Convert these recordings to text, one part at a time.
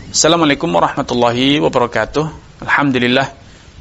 Assalamualaikum warahmatullahi wabarakatuh. Alhamdulillah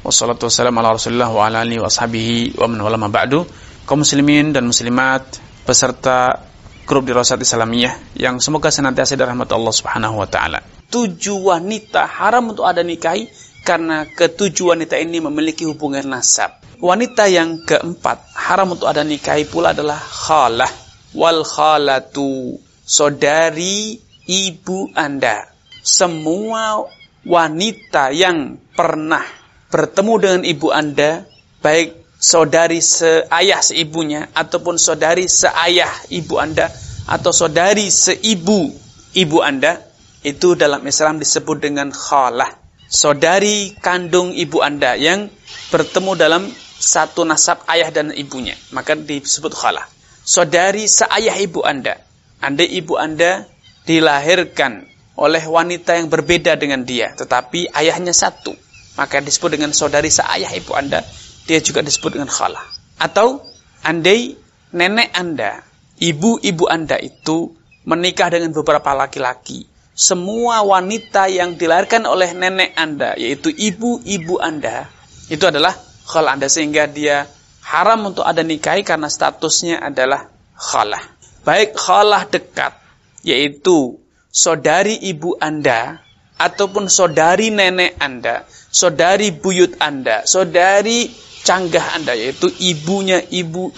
wassalatu wassalamu ala Rasulillah wa ala alihi wa ashabihi wa man wala ma ba'du. Kaum muslimin dan muslimat peserta grup Dirasat Islamiyah yang semoga senantiasa dirahmati Allah Subhanahu wa taala. 7 wanita haram untuk Anda nikahi karena ketujuh wanita ini memiliki hubungan nasab. Wanita yang keempat haram untuk Anda nikahi pula adalah khalah wal khalatu, saudari ibu Anda. Semua wanita yang pernah bertemu dengan ibu Anda, baik saudari seayah seibunya ataupun saudari seayah ibu Anda atau saudari seibu ibu Anda, itu dalam Islam disebut dengan khalah. Saudari kandung ibu Anda yang bertemu dalam satu nasab ayah dan ibunya, maka disebut khalah. Saudari seayah ibu Anda, andai ibu Anda dilahirkan oleh wanita yang berbeda dengan dia, tetapi ayahnya satu, maka disebut dengan saudari seayah ibu Anda, dia juga disebut dengan khalah. Atau andai nenek Anda, ibu-ibu Anda itu menikah dengan beberapa laki-laki, semua wanita yang dilahirkan oleh nenek Anda, yaitu ibu-ibu Anda, itu adalah khalah Anda, sehingga dia haram untuk Anda nikahi karena statusnya adalah khalah. Baik khalah dekat, yaitu saudari ibu Anda, ataupun saudari nenek Anda, saudari buyut Anda, saudari canggah Anda, yaitu ibunya ibu,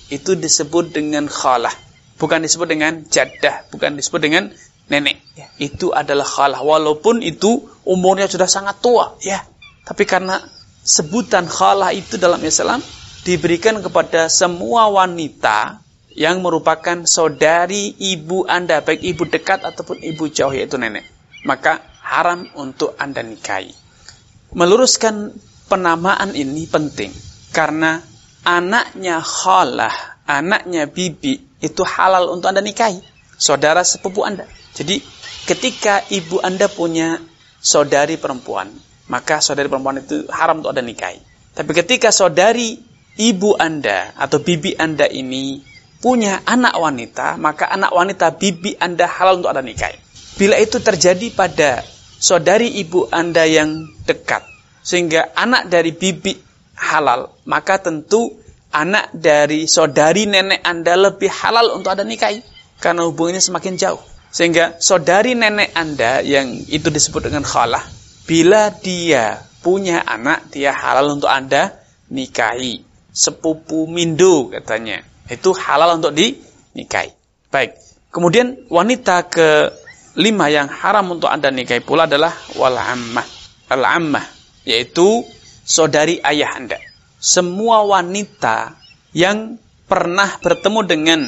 itu disebut dengan khalah. Bukan disebut dengan jaddah, bukan disebut dengan nenek. Ya, itu adalah khalah, walaupun itu umurnya sudah sangat tua, ya. Tapi karena sebutan khalah itu dalam Islam diberikan kepada semua wanita yang merupakan saudari ibu Anda, baik ibu dekat ataupun ibu jauh, yaitu nenek, maka haram untuk Anda nikahi. Meluruskan penamaan ini penting, karena anaknya khalah, anaknya bibi, itu halal untuk Anda nikahi, saudara sepupu Anda. Jadi ketika ibu Anda punya saudari perempuan, maka saudari perempuan itu haram untuk Anda nikahi. Tapi ketika saudari ibu Anda atau bibi Anda ini punya anak wanita, maka anak wanita bibi Anda halal untuk Anda nikahi. Bila itu terjadi pada saudari ibu Anda yang dekat, sehingga anak dari bibi halal, maka tentu anak dari saudari nenek Anda lebih halal untuk Anda nikahi, karena hubungannya semakin jauh. Sehingga saudari nenek Anda yang itu disebut dengan khalah, bila dia punya anak, dia halal untuk Anda nikahi. Sepupu mindo katanya, itu halal untuk dinikahi. Baik. Kemudian wanita kelima yang haram untuk Anda nikahi pula adalah wal ammah. Al-ammah, yaitu saudari ayah Anda. Semua wanita yang pernah bertemu dengan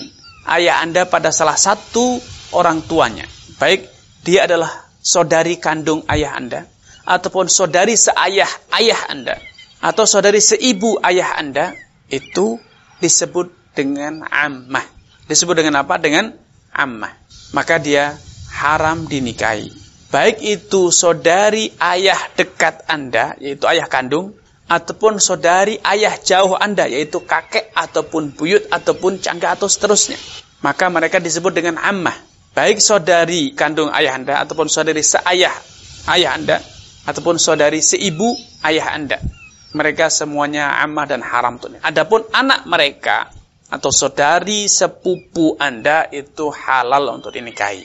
ayah Anda pada salah satu orang tuanya, baik dia adalah saudari kandung ayah Anda, ataupun saudari seayah ayah Anda, atau saudari seibu ayah Anda, itu disebut dengan ammah. Disebut dengan apa? Dengan ammah. Maka dia haram dinikahi. Baik itu saudari ayah dekat Anda, yaitu ayah kandung, ataupun saudari ayah jauh Anda, yaitu kakek ataupun buyut ataupun canggah atau seterusnya. Maka mereka disebut dengan ammah. Baik saudari kandung ayah Anda ataupun saudari seayah ayah Anda ataupun saudari seibu ayah Anda. Mereka semuanya ammah dan haram untuk. Adapun anak mereka atau saudari sepupu Anda itu halal untuk dinikahi.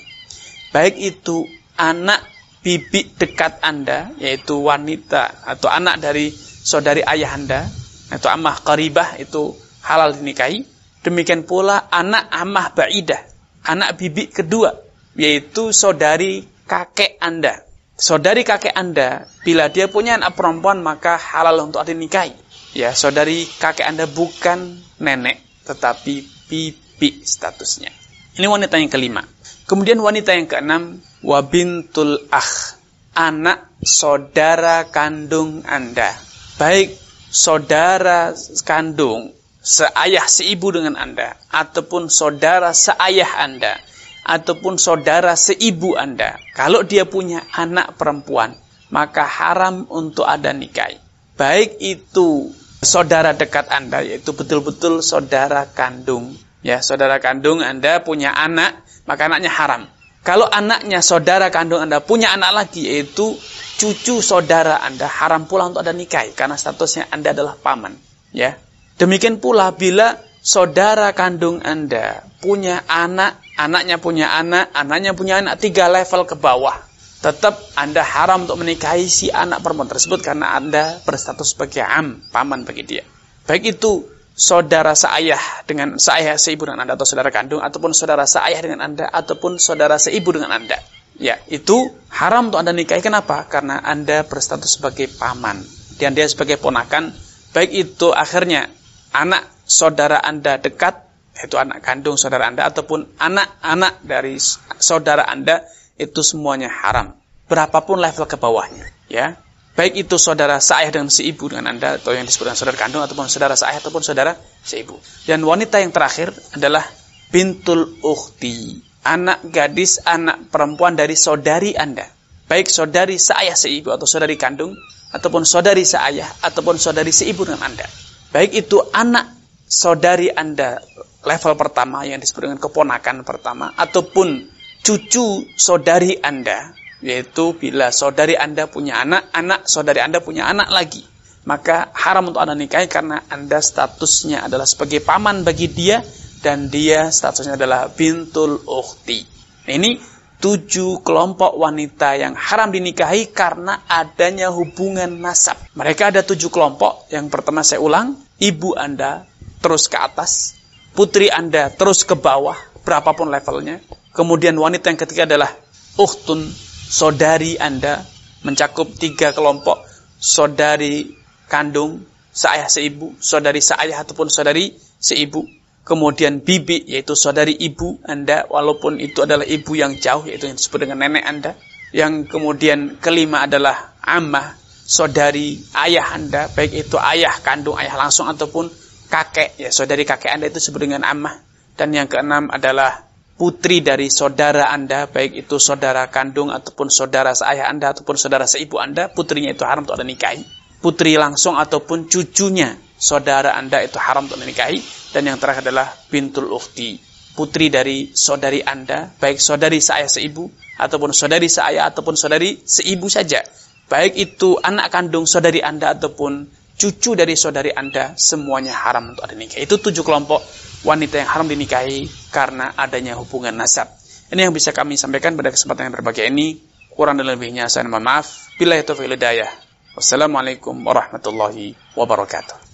Baik itu anak bibi dekat Anda, yaitu wanita atau anak dari saudari ayah Anda, yaitu ammah qaribah, itu halal dinikahi. Demikian pula anak ammah ba'idah, anak bibi kedua, yaitu saudari kakek Anda. Saudari kakek Anda, bila dia punya anak perempuan, maka halal untuk dinikahi. Ya, saudari kakek Anda bukan nenek, tetapi bibi statusnya. Ini wanita yang kelima. Kemudian wanita yang keenam, wabintul akh, anak saudara kandung Anda. Baik saudara kandung seayah seibu dengan Anda, ataupun saudara seayah Anda, ataupun saudara seibu Anda. Kalau dia punya anak perempuan, maka haram untuk Anda nikahi. Baik itu saudara dekat Anda, yaitu betul-betul saudara kandung. Ya, saudara kandung Anda punya anak, maka anaknya haram. Kalau anaknya saudara kandung Anda punya anak lagi, yaitu cucu saudara Anda, haram pula untuk Anda nikahi karena statusnya Anda adalah paman, ya. Demikian pula bila saudara kandung Anda punya anak, anaknya punya anak, anaknya punya anak 3 level ke bawah, tetap Anda haram untuk menikahi si anak perempuan tersebut karena Anda berstatus sebagai paman bagi dia. Baik itu saudara seayah dengan seayah seibu dengan Anda atau saudara kandung, ataupun saudara seayah dengan Anda ataupun saudara seibu dengan Anda. Ya, itu haram untuk Anda nikahi. Kenapa? Karena Anda berstatus sebagai paman dan dia sebagai ponakan. Baik itu akhirnya anak saudara Anda dekat, yaitu anak kandung saudara Anda, ataupun anak-anak dari saudara Anda, itu semuanya haram. Berapapun level ke bawahnya, ya. Baik itu saudara seayah dengan seibu dengan Anda, atau yang disebut dengan saudara kandung, ataupun saudara seayah, ataupun saudara seibu. Dan wanita yang terakhir adalah bintul ukhti, anak gadis, anak perempuan dari saudari Anda. Baik saudari seayah seibu, atau saudari kandung, ataupun saudari seayah, ataupun saudari seibu dengan Anda. Baik itu anak saudari Anda level pertama yang disebut dengan keponakan pertama, ataupun cucu saudari Anda, yaitu bila saudari Anda punya anak, anak saudari Anda punya anak lagi, maka haram untuk Anda nikahi karena Anda statusnya adalah sebagai paman bagi dia dan dia statusnya adalah bintul ukhti. Nah, ini 7 kelompok wanita yang haram dinikahi karena adanya hubungan nasab. Mereka ada 7 kelompok. Yang pertama saya ulang, ibu Anda terus ke atas, putri Anda terus ke bawah, berapapun levelnya. Kemudian wanita yang ketiga adalah ukhtun, saudari Anda, mencakup 3 kelompok, saudari kandung, seayah seibu, saudari seayah ataupun saudari seibu. Kemudian bibi, yaitu saudari ibu Anda, walaupun itu adalah ibu yang jauh, yaitu yang disebut dengan nenek Anda. Yang kemudian kelima adalah ammah, saudari ayah Anda, baik itu ayah kandung, ayah langsung, ataupun kakek, ya saudari kakek Anda itu disebut dengan ammah. Dan yang keenam adalah putri dari saudara Anda, baik itu saudara kandung, ataupun saudara seayah Anda, ataupun saudara seibu Anda, putrinya itu haram untuk Anda nikahi. Putri langsung ataupun cucunya saudara Anda itu haram untuk menikahi. Dan yang terakhir adalah bintul ukhti, putri dari saudari Anda, baik saudari seayah seibu, ataupun saudari seayah, ataupun saudari seibu saja. Baik itu anak kandung saudari Anda, ataupun cucu dari saudari Anda, semuanya haram untuk Anda nikahi. Itu 7 kelompok wanita yang haram dinikahi karena adanya hubungan nasab. Ini yang bisa kami sampaikan pada kesempatan yang berbahagia ini. Kurang dan lebihnya saya mohon maaf. Billahi taufiq wal hidayah. Wassalamualaikum warahmatullahi wabarakatuh.